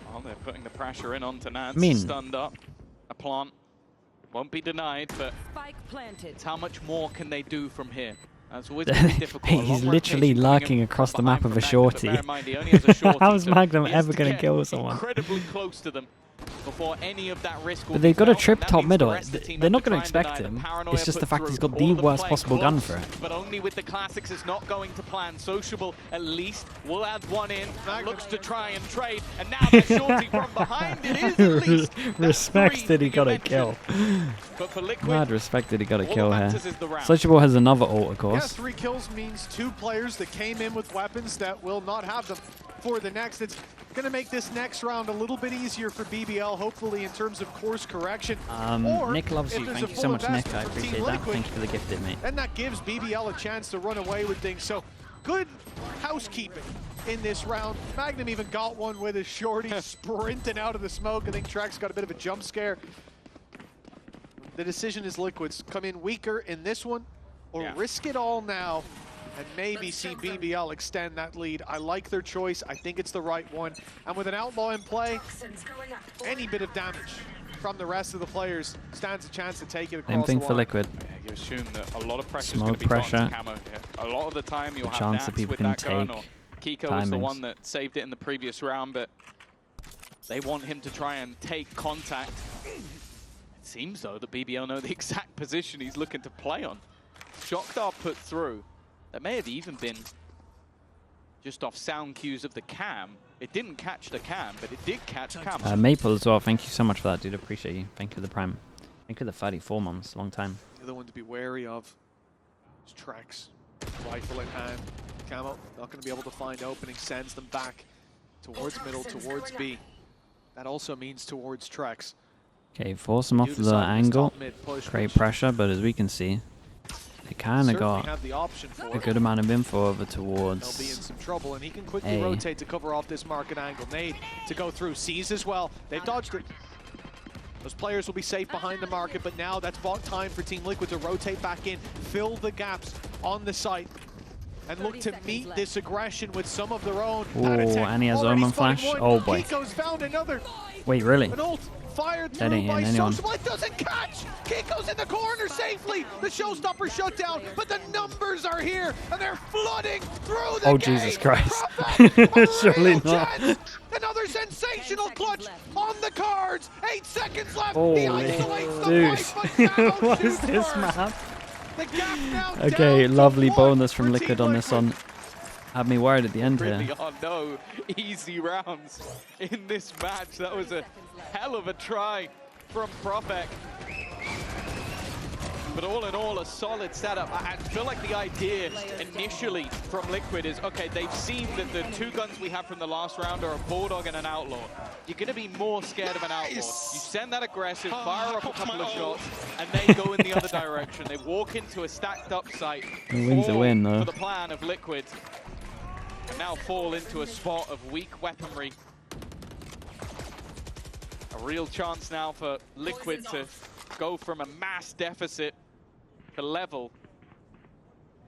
Well, they're putting the pressure in onto Nats. Min. Stunned up. A plant. Won't be denied, but Spike planted. it's how much more can they do from here? That's always going to be difficult. A lot he's more literally rotation coming lurking in across the from map behind of a from Magnum, but shorty. bear in mind, he only has a shorty, How's so Magnum he has ever to gonna get kill someone? incredibly close to them before any of that risk will but they've got a felt, trip and that top means the middle. rest of the team They're have not to going to try and expect deny the him. paranoia It's just the put fact he's through. got the All of them worst playing possible gun close, for it. but only with the classics is not going to plan. Sociable at least will add one in. Looks to try and trade, and now the shorty from behind. It is at least. Respect that he got a kill. But for Liquid, Mad respect that he got a all kill that here. matters is the round. Sociable has another ult, of Yeah, course. 3 kills means 2 players that came in with weapons that will not have them for the next. It's going to make this next round a little bit easier for BBL, hopefully in terms of course correction. Or Nick loves if you. there's Thank a you so full much, Nick. I investment from Team appreciate that. Liquid, Thank you for the gifted, mate. and that gives BBL a chance to run away with things. So good housekeeping in this round. Magnum even got one with his shorty sprinting out of the smoke. I think Trex got a bit of a jump scare. The decision is Liquid's. Come in weaker in this one, or risk it all now and maybe see BBL extend that lead. I like their choice. I think it's the right one. And with an Outlaw in play, any bit of damage from the rest of the players stands a chance to take it across Same thing the for line. Liquid. Yeah, you assume that a lot of pressure is Smoke going to be put pressure. onto Camo here. A lot of the time you'll The have chance Nats that people with can that gun, take or Kiko was the timings. one that saved it in the previous round, but they want him to try and take contact. It seems, though, that BBL know the exact position he's looking to play on. Shock dart put through. That may have even been just off sound cues of the cam. It didn't catch the cam, but it did catch cam. Maple as well. Thank you so much for that, dude. Appreciate you. Thank you for the prime. Thank you for the 34 months. Long time. The other one to be wary of is Trex. Rifle in hand. Camo not going to be able to find opening. Sends them back towards middle, towards B. That also means towards Trex. Okay, force him off the angle. Create pressure, but as we can see, they kind of got a good amount of info over towards They'll be in some trouble, and he can quickly A. rotate to cover off this market angle. Nade to go through. Sees as well. They've dodged it. Those players will be safe behind the market, but now that's bought time for Team Liquid to rotate back in, fill the gaps on the site. and look to meet this aggression with some of their own. Oh, and he has Omen Flash. Oh boy. Kiko's found another. Wait, really? An ult fired That through ain't by hitting anyone. Sociable. It doesn't catch. Kiko's in the corner safely. The showstopper shut down, but the numbers are here, and they're flooding through the Oh, gate. Jesus Christ. Prophet, a Surely real not. chance. Another sensational clutch on the cards. 8 seconds left. Holy He isolates the dude. fight, but Thanos What is shoots this, first. man? The gap now Okay, down to lovely 1 bonus from for Liquid Team on this Liquid. one. Had me worried at the end Really here. are no easy rounds in this match. That was a hell of a try from Prophet. But all in all, a solid setup. I feel like the idea initially from Liquid is, okay, they've seen that the 2 guns we have from the last round are a Bulldog and an Outlaw. You're going to be more scared of an Outlaw. You send that aggressive, fire up a couple of shots, and they go in the other direction. They walk into a stacked up site. Who wins the win, though? For the plan of Liquid. And now fall into a spot of weak weaponry. A real chance now for Liquid to go from a mass deficit to level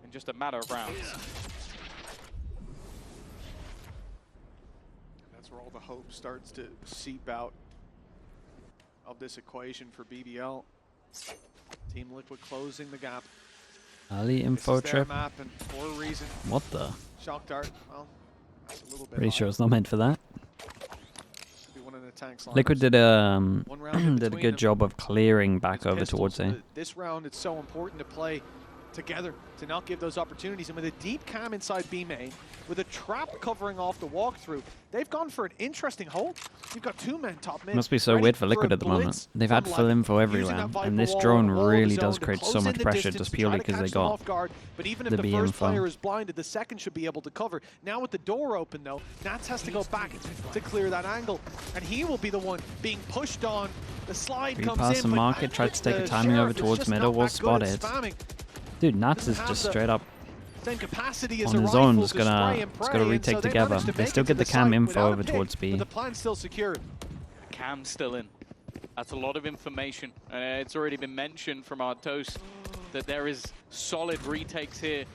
in just a matter of rounds. That's where all the hope starts to seep out of this equation for BBL. Team Liquid closing the gap. Ali info This is their trip. map, and for a reason, What the? Shock Dart, well, that's a little bit Pretty high. sure it's not meant for that. Should be one of the tanks Liquid did One round in did a between good them. job of clearing back It's over pistols. towards A. This round, it's so important to play together, to not give those opportunities. And with a deep cam inside B main, with a trap covering off the walkthrough, they've gone for an interesting hold. You've got 2 men top mid. Must be so ready weird for Liquid a at the moment. blitz They've had from full left, info every using that round, Viper and this wall drone and wall of really his does own to create close so in much the pressure distance just to purely try to because they catch them got off guard. But even if the the B first info. player is blinded, the second should be able to cover. Now with the door open though, Nats has to go back to clear that angle, and he will be the one being pushed on. The slide Free comes pass in, and but Market tried to take a the timing over Sheriff is towards just middle, not was that good at spotted. spamming. Dude, Nats Doesn't is have just the straight up same capacity as on a his rifle own, to just spray gonna and it's pray, gonna and retake so they together. managed to They make still it to get the the cam site info without a over pick, towards but B. the plan's still secure. Cam's still in. That's a lot of information. It's already been mentioned from our toast that there is solid retakes here.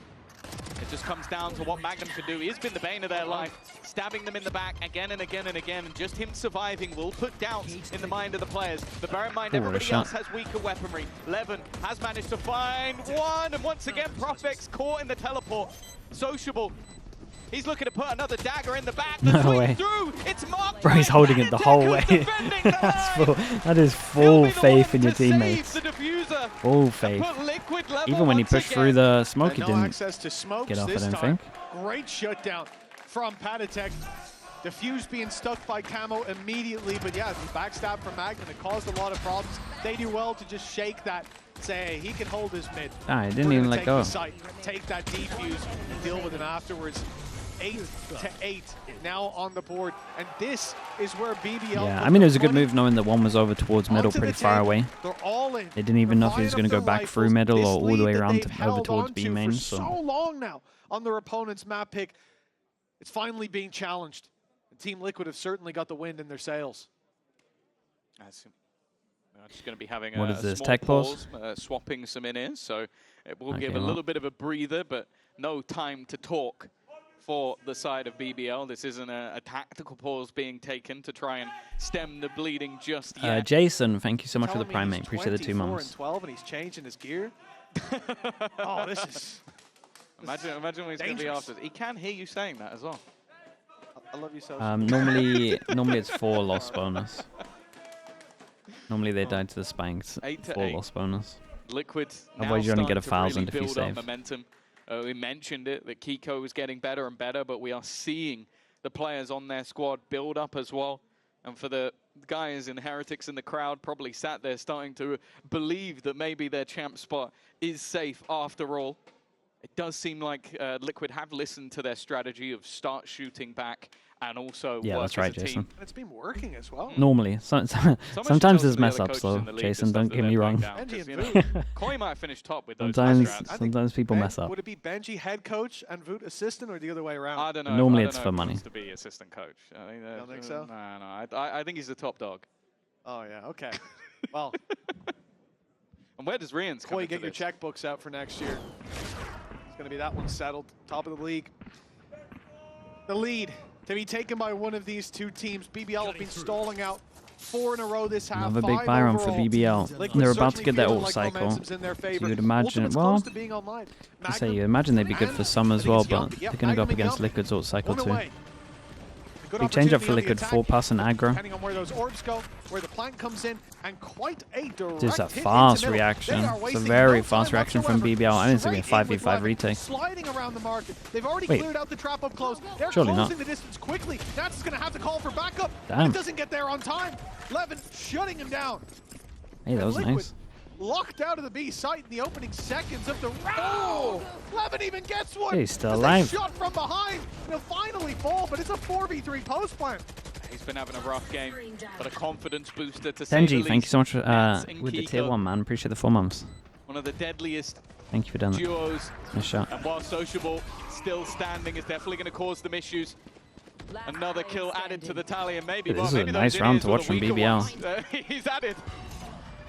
It just comes down to what Magnum can do. He has been the bane of their life, stabbing them in the back again and again and again, and just him surviving will put doubts in the mind of the players. But bear in mind, Ooh, what a everybody shot. else has weaker weaponry. Levin has managed to find one, and once again, Prophet's caught in the teleport. Sociable. He's looking to put another dagger in the back. The No swing way. through. It's marked. Bro, he's by holding it the whole way. Benetech, who's defending the That's line. full, that is He'll full be the faith one in your to save teammates. the diffuser Full and faith. put Liquid level Even when he once pushed through again. the smoke, And he no didn't access to smokes get off, I this don't time. think. Great shutdown from Benetech. Diffuse being stuck by Camo immediately, but yeah, the backstab from Magnum, it caused a lot of problems. They do well to just shake that, say, he can hold his mid. Ah, he We're didn't even gonna let take go. the site, take that defuse, and deal with him afterwards. 8-8 now on the board, and this is where BBL. Yeah, put I mean, it the was a good money move knowing that one was over towards middle, onto pretty the far table. away. They're all in. They didn't even know if he was Relying going to on go their back through rifles. middle This or all the lead way that around they've over held towards on B to main. for So so long now on their opponent's map pick. It's finally being challenged. And Team Liquid have certainly got the wind in their sails. We're just going to be having What a is this, small tech pause? swapping some in-ears, so it will give Okay, a well. little bit of a breather, but no time to talk for the side of BBL. This isn't a tactical pause being taken to try and stem the bleeding just yet. Jason, thank you so much for the Telling me prime, he's mate. Appreciate the 2 24 months. and 12 and he's changing his gear. Oh, this is... Imagine what he's going to be dangerous. after. He can hear you saying that as well. I love you so Normally it's 4 loss bonus. Normally they died to the Spanks. 8 to 4 8. loss bonus. Liquid Otherwise now you only get a starting 1,000 to if you really build up save. momentum. We mentioned it, that Kiko is getting better and better, but we are seeing the players on their squad build up as well. And for the guys in Heretics in the crowd, probably sat there starting to believe that maybe their champ spot is safe after all. It does seem like Liquid have listened to their strategy of start shooting back and also Yeah, work that's right, as a Jason. team. And it's been working as well. Normally. Sometimes there's mess ups though, Jason, don't get me wrong. Benji and Voot. Koi might have finished top with those Sometimes strats. sometimes people mess up. Would it be Benji head coach and Voot assistant, or the other way around? I don't know. Normally I don't it's know for if he money. wants to be assistant coach. I think don't think so? No. I think he's the top dog. Oh, yeah, okay. Well, And where does Rian's come Koi, into get your this? checkbooks out for next year. going to be that one settled. Top of the league. The lead to be taken by one of these two teams. BBL have been stalling out 4 in a row this half. Another big buy round for BBL. Liquid They're about to get their ult like cycle. So you would imagine, well, I say you imagine they'd be good for some as well, but they're going to go up against Liquid's ult cycle too. Big change up for Liquid, 4-pass and aggro. Depending on where those orbs go, where the plant comes in, and quite a direct Just a hit fast into middle. reaction. It's a very fast reaction from BBL. I think it's going to be a 5v5 retake. Sliding around the market. They've already Wait. cleared out the trap up close. They're Surely closing not. the distance quickly. Nats is going to have to call for backup. Damn. It doesn't get there on time. Levin shutting him down. Hey, that was Liquid nice. locked out of the B site in the opening seconds of the round. Levin even gets one. He's still as alive. they shot from behind. They'll finally fall, but it's a 4v3 post plant. He's been having a rough game, but a confidence booster to say the Denji, least. thank you so much for, Nats and with the Kiko, tier 1, man. Appreciate the 4 months. one of the deadliest Thank you for doing that. duos. Nice shot. And while Sociable still standing, is definitely going to cause them issues. Another kill added to the tally, and maybe, This well, is a maybe nice those round to Indians were watch the from weaker BBL. ones. He's added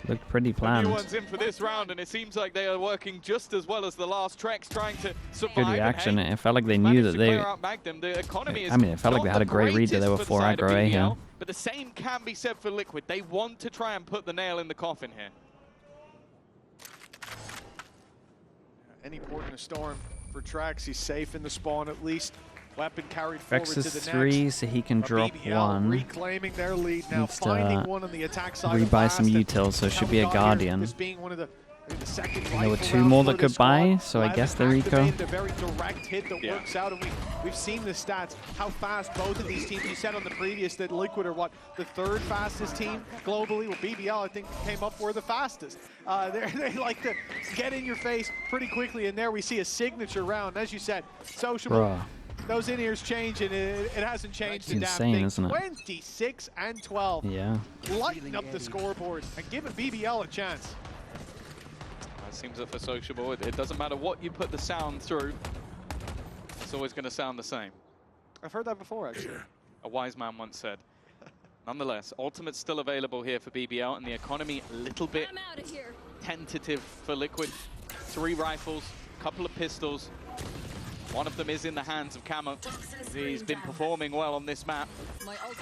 Looked pretty new planned. ones in for this round, and it seems like they are working just as well as the last Trex, trying to survive. Good and, reaction. hey, It felt like they managed knew that to they... clear out Magnum. The economy is I mean, it felt like not they had a the great read that they were greatest 4 for the side of aggro A BBL, here. But the same can be said for Liquid. They want to try and put the nail in the coffin here. Any port in a storm for Trax. He's safe in the spawn at least. Weapon carried forward Rex to is the 3, next. so he can But drop BBL 1. reclaiming their lead now, Needs to, finding one on the attack side. rebuy some utils, so it should be a Guardian. This being one of the, the second And there were rifle 2 round more for that this could buy, squad. so I guess they're Levin eco. activated a very direct hit that works out, and we've seen the stats, how fast both of these teams. You said on the previous that Liquid are what, the 3rd fastest team globally. Well, BBL I think came up for the fastest. They like to get in your face pretty quickly, and there we see a signature round. As you said, Sociable. Bruh. Those in-ears change, and it hasn't changed It's a damn insane, thing. isn't it? 26 and 12. Yeah. Lighten up the scoreboard and giving BBL a chance. It seems that for Sociable, it doesn't matter what you put the sound through, it's always going to sound the same. I've heard that before, actually. A wise man once said. Nonetheless, Ultimate's still available here for BBL, and the economy a little bit tentative for Liquid. 3 rifles, couple of pistols. One of them is in the hands of Camo. He's been performing well on this map.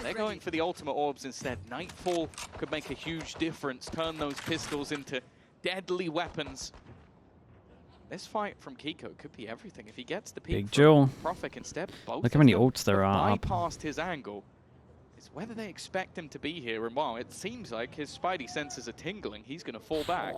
They're going for the ultimate orbs instead. Nightfall could make a huge difference, turn those pistols into deadly weapons. This fight from Kiko could be everything. If he gets the peak Big Joel. Profik instead, both Look how many of them ults there are up. bypassed his angle. It's whether they expect him to be here, and while it seems like his spidey senses are tingling, he's going to fall back.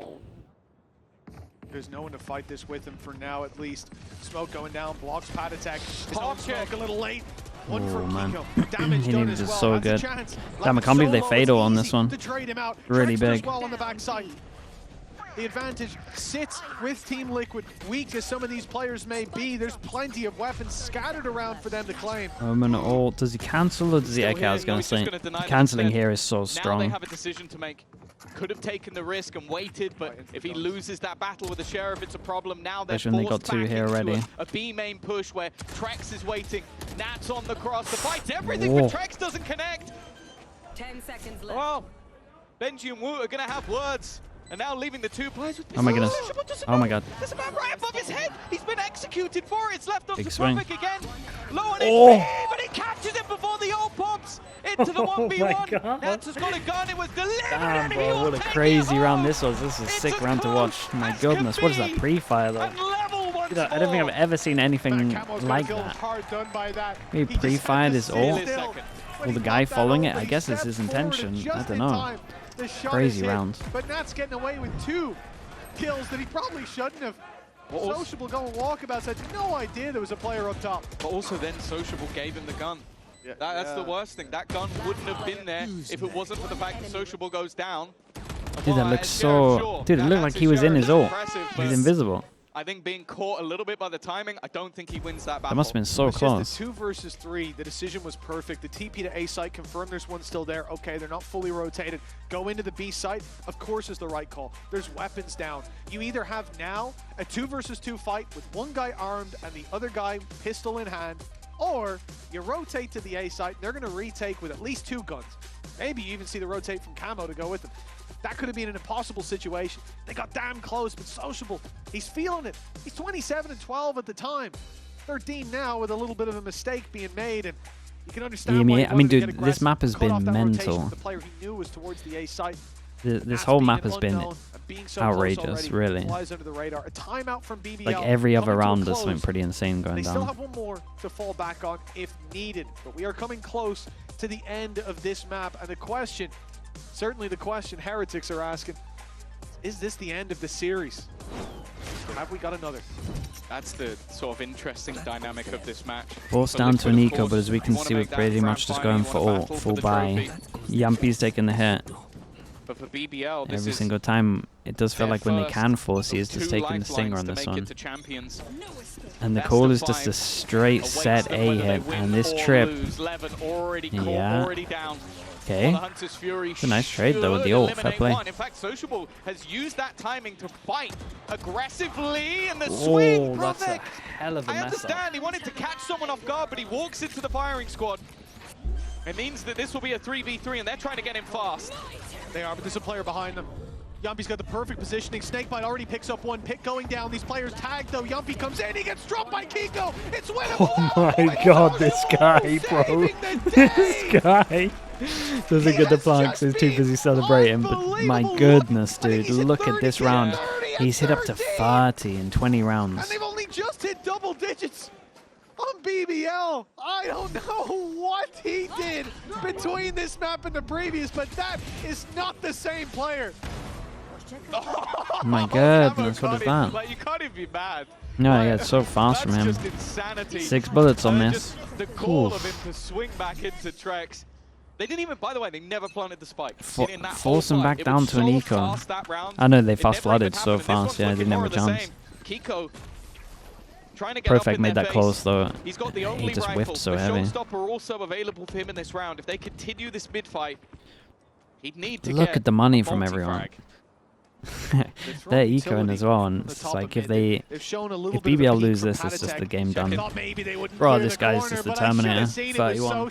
There's no one to fight this with him for now, at least. Smoke going down, blocks pad attack. Smoke a little late. One Oh, from man. Kiko. Damage He done needed as it well. so That's a good. chance. Damn, I can't believe they Solo, fatal it's on this easy one. to trade him out. Really Trickster's big. well on the backside. The advantage sits with Team Liquid. Weak as some of these players may be, there's plenty of weapons scattered around for them to claim. Ult. Does he cancel or does he? Okay, I was going to say, cancelling here is so Now they strong. have a decision to make. Could have taken the risk and waited, but if he loses that battle with the Sheriff, it's a problem. Now they're Especially when they forced got 2 back here into already. a B main push where Trex is waiting. Nats on the cross. The fight's everything, Whoa. but Trex doesn't connect. 10 seconds left. Well, Benji and Wu are going to have words. And now leaving the 2 players with Oh my goodness. Sociable doesn't Oh my know. god. There's a man right above his head. He's been executed for it. It's left on Big to swing. Profik again. Low on Oh. HP, but he catches him before the ult pops into the Oh my 1v1. God. Nats has got a gun. It was delivered. Damn, and he bro, will what a take crazy it round home. this was. This is a It's sick as round to watch. close My as goodness, can what is that be. pre-fire though? And level once Dude, I don't think I've ever seen anything Camo's gonna like feel that. hard done by that. He just had pre-fired to his sit ult. still. Second. When Well, he the guy popped that following ult, it, I he guess it's stepped his forward and intention. I just don't in know. time, the shot Crazy is hit, round. But Nat's getting away with 2 kills that he probably shouldn't have. Sociable going walkabouts had no idea there was a player up top. But also then Sociable gave him the gun. That's the worst thing. That gun wouldn't have been there if it wasn't for the fact that Sociable goes down. Dude, that looks so... Dude, it looked like he was in his ult. He's invisible. I think being caught a little bit by the timing, I don't think he wins that battle. That must have been so It's close. just the 2 versus 3. The decision was perfect. The TP to A site confirmed there's one still there. Okay, they're not fully rotated. Go into the B site, of course, is the right call. There's weapons down. You either have now a 2 versus 2 fight with one guy armed and the other guy pistol in hand, or you rotate to the A site and they're going to retake with at least 2 guns. Maybe you even see the rotate from Camo to go with them. that could have been an impossible situation. They got damn close, but Sociable, he's feeling it. He's 27 and 12 at the time. 13 now with a little bit of a mistake being made, and you can understand why. I mean, dude, this map has been mental. The player he knew was towards the A site. This whole map has been outrageous, really. Flies under the radar. A timeout from BBL. Like every other round, there's something pretty insane going They still down. have one more to fall back on if needed, but we are coming close to the end of this map, and the question, certainly the question Heretics are asking, is this the end of the series? Or have we got another? That's the sort of interesting dynamic of this match. Forced down to an eco, but as we can see, we're pretty much just going for full buy. Yampy's taking the hit. But for BBL, this Every is single time, it does feel like when they can force, he is two just taking the stinger on lifelines this to make one. it to champions. And the Best call of is just a five straight awaits set them A whether they hit, win and this or trip. lose. Levin already caught, Yeah. already down. Okay. The Hunter's Fury It's a nice trade though with the should ult. Fair eliminate play. one. In fact, Sociable has used that timing to fight aggressively, and the swing. Oh, that's a Brovek, hell of a I mess up. understand he wanted to catch someone off guard, but he walks into the firing squad. It means that this will be a 3v3, and they're trying to get him fast. They are, but there's a player behind them. Yumpy's got the perfect positioning. Snakebite already picks up one pick going down. These players tagged though. Yumpy comes in, he gets dropped by Kiko. It's winnable. Oh my god, this guy, bro. This guy doesn't get the planks, he's too busy celebrating. But my goodness, dude, look at this round. He's hit up to 30 in 20 rounds. And they've only just hit double digits on BBL. I don't know what he did between this map and the previous, but that is not the same player. Oh my goodness, what is that? Like, you can't even be mad. No, yeah, it's so fast from him. That's just insanity. 6 bullets on this. Just the call of him to swing back into Trex. They didn't even, by the way, they never planted the spike. Force him back down to an eco. I know they fast flooded so fast, yeah, they didn't have a chance. Kiko trying to get Perfect made that close though. He's got the only He just whiffed so the heavy. showstopper also available for him in this round. If they continue this mid fight, he'd need to Look get at the money a from everyone. multi-frag. They're ecoing as well, and it's like if BBL lose this, it's just the game done. Bro, this guy's just the Terminator. 31.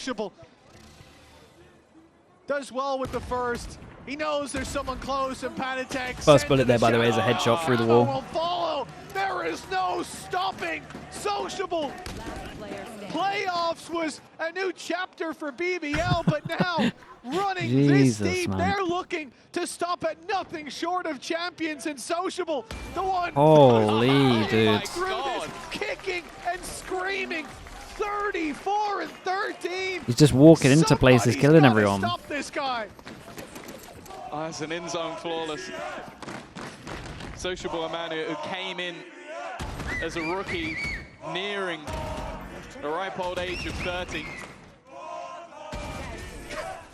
Does well with the first. He knows there's someone close, and Panatek. First bullet there, by the way, is a headshot through the wall. There is no stopping Sociable. Playoffs was a new chapter for BBL, but now running Jesus, this deep, man. they're looking to stop at nothing short of champions and Sociable. The one Holy dude. kicking and screaming. 34 and 13. He's just walking into places, killing everyone. Stop this guy. Oh, that's an in-zone flawless. Sociable, a man who came in as a rookie, nearing the ripe old age of 30.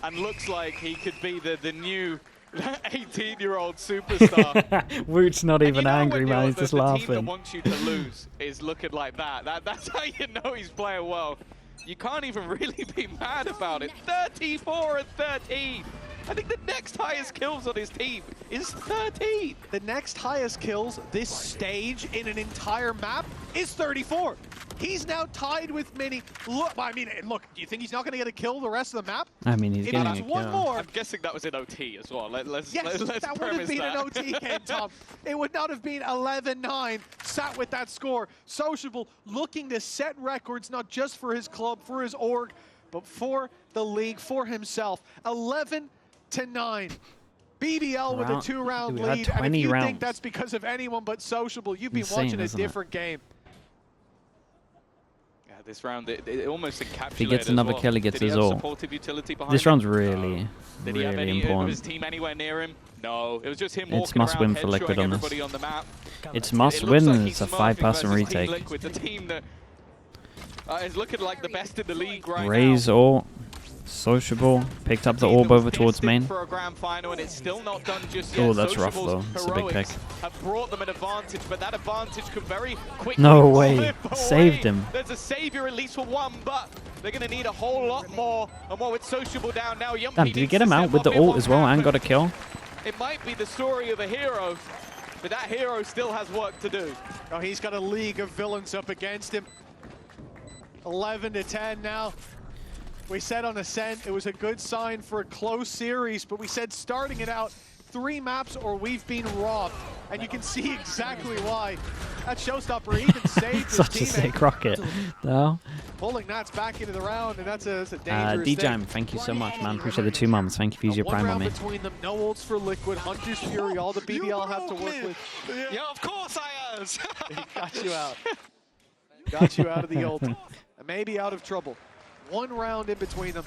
And looks like he could be the new 18-year-old superstar. Woot's not even angry, man. He's just the team laughing. that wants you to lose is looking like that. That's how you know he's playing well. You can't even really be mad about it. 34 and 13. I think the next highest kills on his team is 13. The next highest kills this stage in an entire map is 34. He's now tied with Mini. Look, I mean, look, do you think he's not going to get a kill the rest of the map? I mean, he's If getting he a gets one kill. more. I'm guessing that was in OT as well. Let's That would have premise been that. an OT game, Tom. It would not have been 11-9 sat with that score. Sociable looking to set records, not just for his club, for his org, but for the league, for himself. 11-9. BBL with a 2-round we had lead. 20 And if you rounds. think that's because of anyone but Sociable, you've been Insane, watching a isn't it? different game. Yeah, this round, it almost encapsulated. If he gets another kill, he gets Did his he have ult. supportive utility behind This him? round's really, Did he have really any of his important. team anywhere near him? No, it was just him It's walking must around win for Liquid headshotting on this. everybody on the map. It's It must looks win, like and he's it's a smurfing 5-person versus Team retake. Liquid, the team that is looking like the best in the league right Raise now. ult, Sociable, picked up the Team orb that was over towards destined main. for a grand final, and it's still not done just yet. Oh, that's rough Sociable's though. It's a big pick. heroics have brought them an advantage, but that advantage could very quickly No way. slip away. Saved him. There's a savior at least for one, but they're going to need a whole lot more. And more with Sociable down now. Yumpy Damn, did he needs get to him out step with the up if ult one as well and happens. got a kill? It might be the story of a hero, but that hero still has work to do. Oh, he's got a league of villains up against him. 11-10 now. We said on Ascent it was a good sign for a close series, but we said starting it out 3 maps or we've been robbed. And you can see exactly why. That showstopper even saved his Such a sick rocket. No. Pulling Nats back into the round, and that's a dangerous D-Jam, thing. thank you so much, man. Appreciate the 2 months. Thank you for using your Prime on me. Between them, no ults for Liquid, Hunter's Fury, all the BBL have to work with. Yeah, of course I was. He got you out. Got you out of the ult. And maybe out of trouble. 1 round in between them.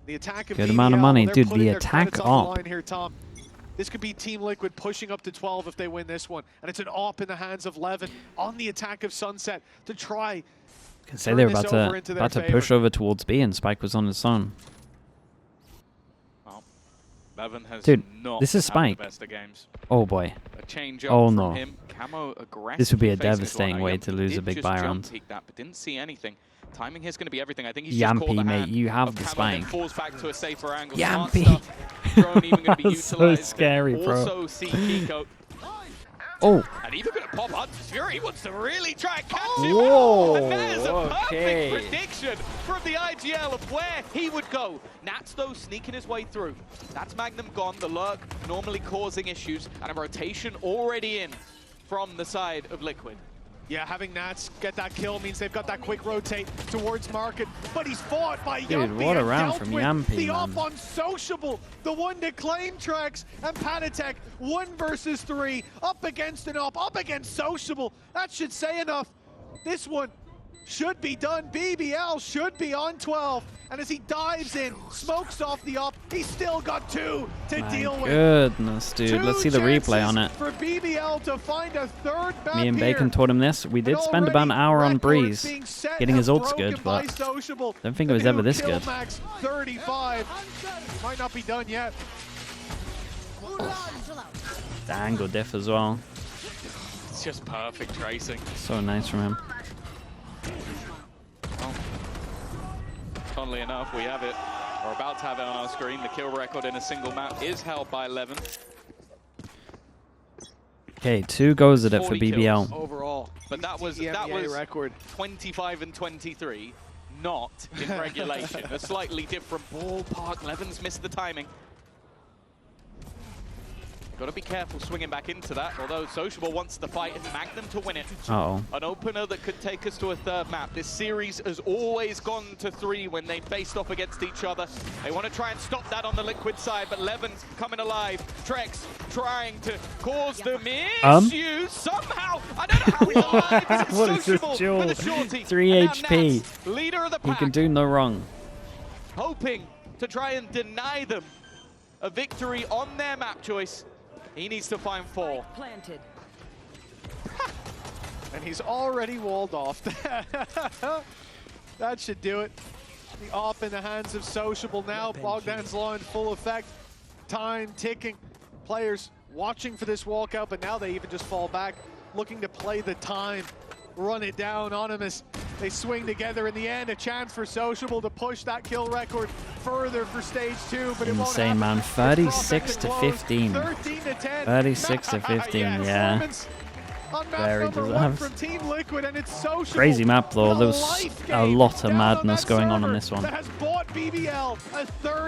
The attack of Good BBL, amount of money. they're Dude, putting the their attack credits on the up. line here, Tom. This could be Team Liquid pushing up to 12 if they win this one. And it's an AWP in the hands of Levin on the attack of Sunset to try. I can say they were about to push over towards B, and Spike was on his own. Well, Levin has Dude, not this is Spike. the best of games. Oh boy. A change up Oh from no. him. Camo aggressive. This would be a facing his devastating line. way Yep, to he lose a did big just buy jump round. peek that, but didn't see anything. Timing here is going to be everything. I think he's just caught the Yampy, mate, hand you have of the Camo, then spike. falls back to a safer angle. Yampy. Smart stuff. Drone even going to be So utilized. scary, bro. Also see Kiko. Oh. And even going to pop Hunter's Fury. He wants to really try and catch him Whoa, out. And there's a okay. perfect prediction from the IGL of where he would go. Nats, though, sneaking his way through. That's Magnum gone. The lurk normally causing issues. And a rotation already in from the side of Liquid. Yeah, having Nats get that kill means they've got that quick rotate towards Market, but he's fought by Dude, Yampy what a and round dealt from with Yampy, the man. off on Sociable, the one to claim tracks, and Panatek 1 versus 3, up against an up against Sociable. That should say enough. This one should be done. BBL should be on 12, and as he dives in, smokes off the up, he's still got 2 to deal with. Goodness, dude. Let's see the replay on it. For BBL to find a 3rd map Me and here. Bacon taught him this. We did spend about an hour on Breeze, getting his ults good, but don't think it was ever this good. Max 35. Might not be done yet. The angle diff as well. It's just perfect tracing. So nice from him. Oh. Funnily enough, we have it. We're about to have it on our screen. The kill record in a single map is held by 11. Okay, 2 goes at it for 40 BBL. kills Overall, but that was record 25 and 23, not in regulation. A slightly different ballpark. Levin's missed the timing. Got to be careful swinging back into that, although Sociable wants the fight and Magnum to win it. Uh-oh. An opener that could take us to a 3rd map. This series has always gone to 3 when they faced off against each other. They want to try and stop that on the Liquid side, but Levin's coming alive. Trex trying to cause them issues somehow. I don't know how he's alive. It's What is this Sociable duel? with a shorty. 3 And now HP. Nats, leader of the He pack, can do no wrong. hoping to try and deny them a victory on their map choice. He needs to find 4. Planted. And he's already walled off. That should do it. The off in the hands of Sociable now. Bogdan's Law in full effect. Time ticking. Players watching for this walkout, but now they even just fall back, looking to play the time, run it down on him as they swing together in the end. A chance for Sociable to push that kill record further for stage 2, but it won't Insane, happen. man. It's 36 to close. 15. 13 to 10. 36 to 15, yeah. Performance on map Very number 1 deserved. from Team Liquid, and it's Sociable. Crazy map though. with There was life a game lot of down on madness that going on server this one. that has bought BBL a 3rd